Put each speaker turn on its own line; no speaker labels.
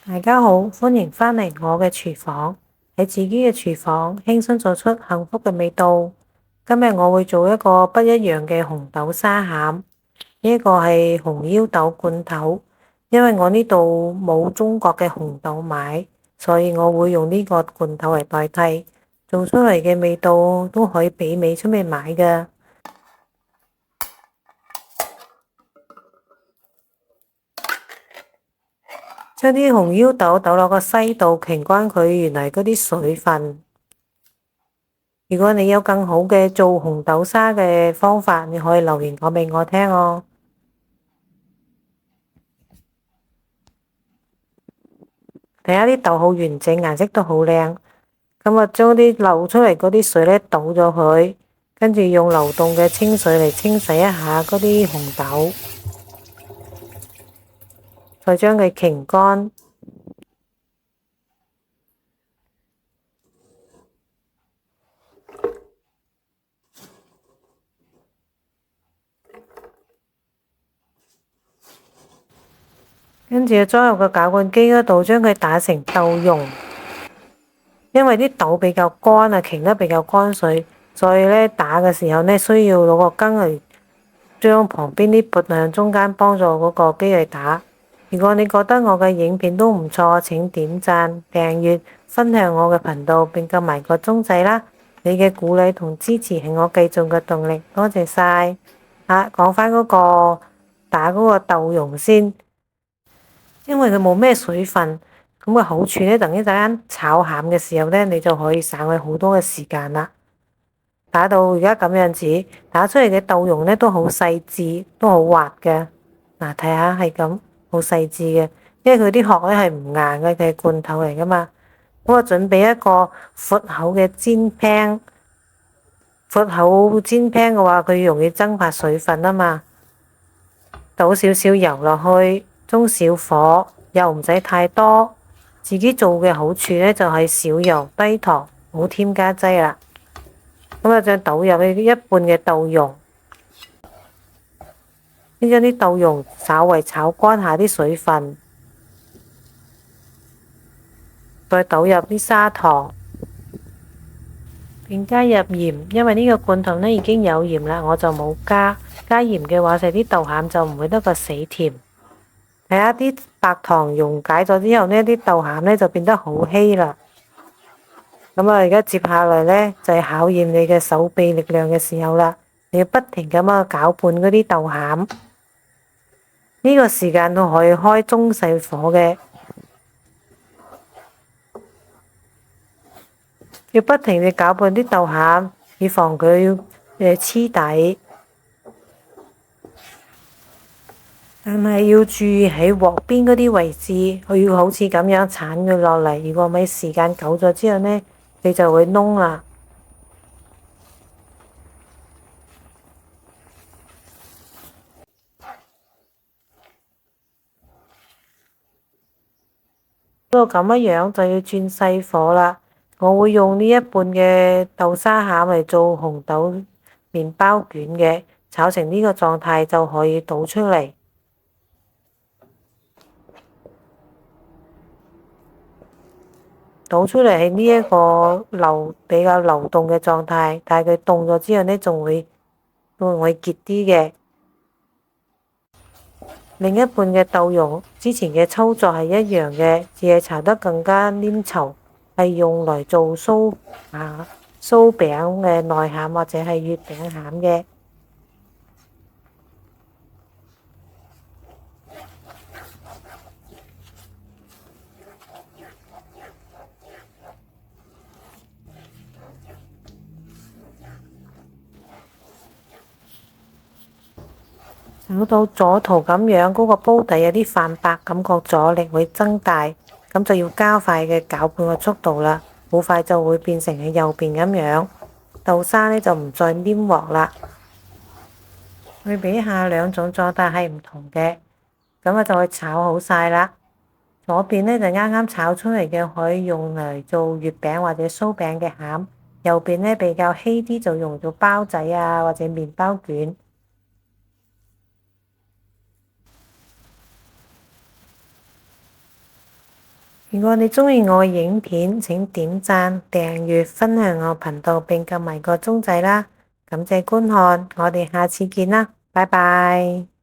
大家好，歡迎返嚟我嘅廚房，喺自己嘅廚房輕鬆做出幸福嘅味道。今日我會做一個不一樣嘅紅豆沙餡，呢個係紅腰豆罐頭。因為我呢度冇中國嘅紅豆買，所以我會用呢個罐頭嚟代替，做出嚟嘅味道都可以媲美出面買嘅。將啲紅腰豆倒落個篩度，傾乾佢原嚟嗰啲水分。如果你有更好嘅做紅豆沙嘅方法，你可以留言講俾我聽哦。睇下啲豆好完整，顏色都好靚。咁啊，將啲流出嚟嗰啲水呢倒咗佢，跟住用流動嘅清水嚟清洗一下嗰啲紅豆，再將佢傾乾。跟住裝入個攪拌機嗰度，將佢打成豆蓉。因為啲豆比較乾啊，傾得比較乾水，所以呢打嘅時候呢，需要攞個羹嚟將旁邊啲撥向中間，幫助嗰個機嚟打。如果你覺得我嘅影片都唔錯，請點讚、訂閱、分享我嘅頻道，並撳埋個鐘仔啦！你嘅鼓勵同支持係我繼續嘅動力，多謝晒。講返嗰個打嗰個豆蓉先，因為佢冇咩水分，咁嘅好處呢，等一陣間炒餡嘅時候呢，你就可以省去好多嘅時間啦。打到而家咁樣子，打出嚟嘅豆蓉呢都好細緻，都好滑嘅。嗱，睇下係咁，好細緻嘅，因為佢啲殼呢係唔硬嘅，佢係罐頭嚟噶嘛。咁我準備一個闊口嘅煎 pan，闊口煎 pan 嘅話，佢容易蒸發水分啊嘛。倒少少油落去，中小火，油唔使太多。自己做嘅好處呢，就係少油低糖，冇添加劑啦。咁啊，再倒入去一半嘅豆蓉，將啲豆蓉稍微炒乾下啲水分，再倒入啲砂糖，並加入鹽。因為呢個罐頭呢已經有鹽啦，我就冇加。加鹽嘅話，食啲豆餡就唔會得個死甜。睇下啲白糖溶解咗之後呢，啲豆餡呢就變得好稀啦。咁啊，而家接下來呢，就係考驗你嘅手臂力量嘅時候啦。你要不停咁樣攪拌嗰啲豆餡，呢個時間都可以開中細火嘅，要不停地攪拌啲豆餡，以防佢黐底。但係要注意喺鑊邊嗰啲位置，佢要好似咁樣鏟佢落嚟。如果唔係時間久咗之後呢，你就會燶啦。到咁樣就要轉細火啦。我會用呢一半嘅豆沙餡嚟做紅豆麵包卷嘅，炒成呢個狀態就可以倒出嚟。倒出嚟係呢一個比較流動嘅狀態，但係佢凍咗之後呢，仲會結啲嘅。另一半嘅豆蓉，之前嘅操作係一樣嘅，只係炒得更加黏稠，係用來做酥餅嘅內餡或者係月餅餡嘅。炒到阻圖咁樣，嗰個煲底有啲泛白，感覺阻力會增大，咁就要加快嘅攪拌嘅速度啦。好快就會變成喺右邊咁樣，豆沙呢就唔再黏鑊啦。對比下兩種狀態係唔同嘅，咁啊就會炒好晒啦。左邊呢就啱啱炒出嚟嘅，可以用嚟做月餅或者酥餅嘅餡；右邊呢比較稀啲，就用做包仔啊或者麵包卷。如果你鍾意我嘅影片，請點讚、訂閱、分享我頻道並撳埋個鐘仔啦！感謝觀看，我哋下次見啦，拜拜。